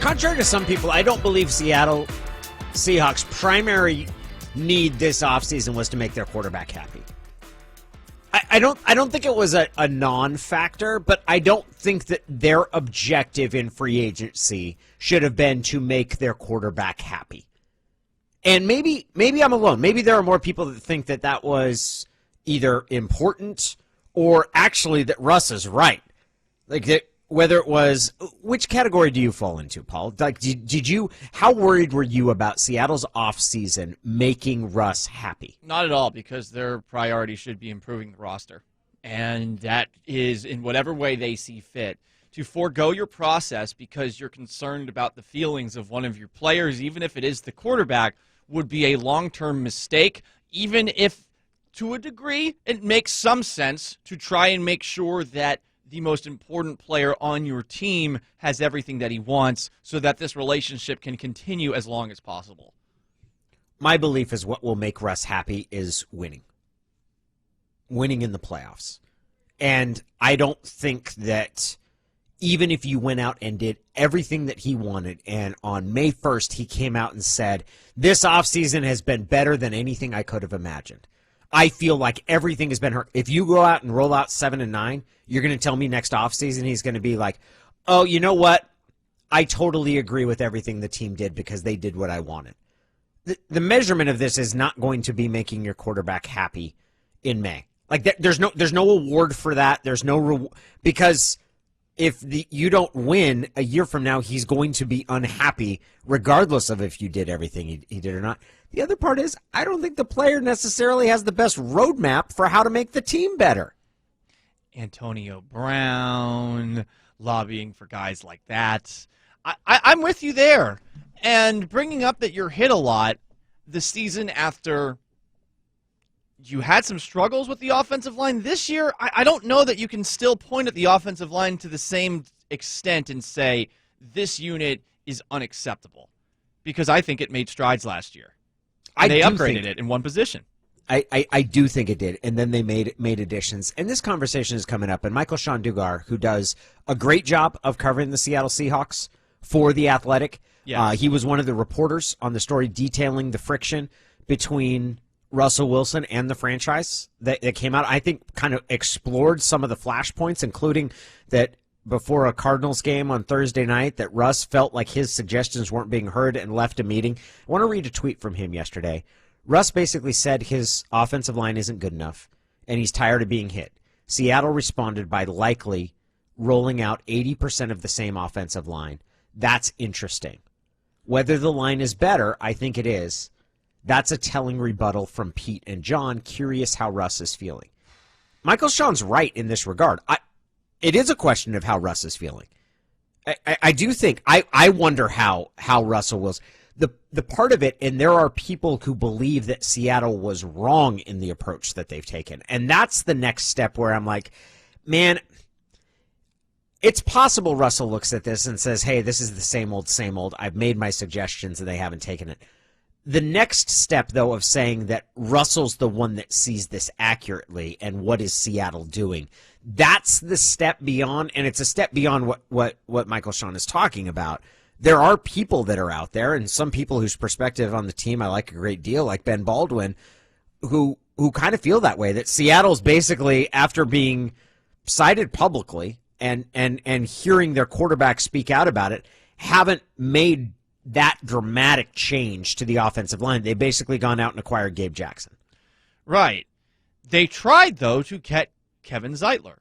Contrary to some people, I don't believe Seattle Seahawks' primary need this offseason was to make their quarterback happy. I don't think it was a non-factor, but I don't think that their objective in free agency should have been to make their quarterback happy. And maybe I'm alone. Maybe there are more people that think that that was either important or actually that Russ is right. Like that, whether it was, which category do you fall into, Paul? Like, did you? How worried were you about Seattle's offseason making Russ happy? Not at all, because their priority should be improving the roster, and that is in whatever way they see fit. To forego your process because you're concerned about the feelings of one of your players, even if it is the quarterback, would be a long-term mistake, even if, to a degree, it makes some sense to try and make sure that the most important player on your team has everything that he wants so that this relationship can continue as long as possible. My belief is what will make Russ happy is winning. Winning in the playoffs. And I don't think that even if you went out and did everything that he wanted, and on May 1st he came out and said, this offseason has been better than anything I could have imagined. I feel like everything has been hurt. If you go out and roll out 7-9, you're going to tell me next offseason he's going to be like, oh, you know what? I totally agree with everything the team did because they did what I wanted. The measurement of this is not going to be making your quarterback happy in May. Like there's no award for that. There's no because if you don't win a year from now, he's going to be unhappy regardless of if you did everything he did or not. The other part is I don't think the player necessarily has the best roadmap for how to make the team better. Antonio Brown, lobbying for guys like that. I'm with you there. And bringing up that you're hit a lot the season after you had some struggles with the offensive line this year, I don't know that you can still point at the offensive line to the same extent and say this unit is unacceptable, because I think it made strides last year. They upgraded it in one position. I do think it did, and then they made additions. And this conversation is coming up, and Michael Sean Dugar, who does a great job of covering the Seattle Seahawks for The Athletic, yes. He was one of the reporters on the story detailing the friction between Russell Wilson and the franchise that came out. I think kind of explored some of the flashpoints, including that before a Cardinals game on Thursday night that Russ felt like his suggestions weren't being heard and left a meeting. I want to read a tweet from him yesterday. Russ basically said his offensive line isn't good enough, and he's tired of being hit. Seattle responded by likely rolling out 80% of the same offensive line. That's interesting. Whether the line is better, I think it is. That's a telling rebuttal from Pete and John. Curious how Russ is feeling. Michael Sean's right in this regard. It is a question of how Russ is feeling. I do think, I wonder how Russell was. The part of it, and there are people who believe that Seattle was wrong in the approach that they've taken. And that's the next step where I'm like, man, it's possible Russell looks at this and says, hey, this is the same old, same old. I've made my suggestions and they haven't taken it. The next step, though, of saying that Russell's the one that sees this accurately and what is Seattle doing, that's the step beyond, and it's a step beyond what Michael Sean is talking about. There are people that are out there, and some people whose perspective on the team I like a great deal, like Ben Baldwin, who kind of feel that way, that Seattle's basically, after being cited publicly and hearing their quarterback speak out about it, haven't made that dramatic change to the offensive line. They've basically gone out and acquired Gabe Jackson. Right. They tried, though, to get Kevin Zeitler.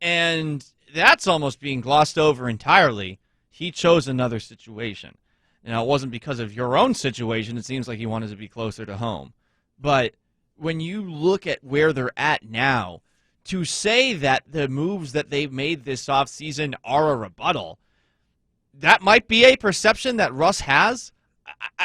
And that's almost being glossed over entirely. He chose another situation. Now, it wasn't because of your own situation. It seems like he wanted to be closer to home. But when you look at where they're at now, to say that the moves that they've made this offseason are a rebuttal, that might be a perception that Russ has.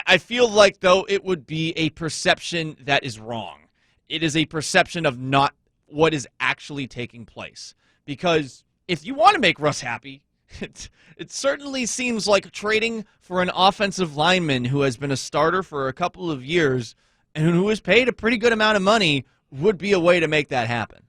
I feel like, though, it would be a perception that is wrong. It is a perception of not what is actually taking place. Because if you want to make Russ happy, it certainly seems like trading for an offensive lineman who has been a starter for a couple of years and who is paid a pretty good amount of money would be a way to make that happen.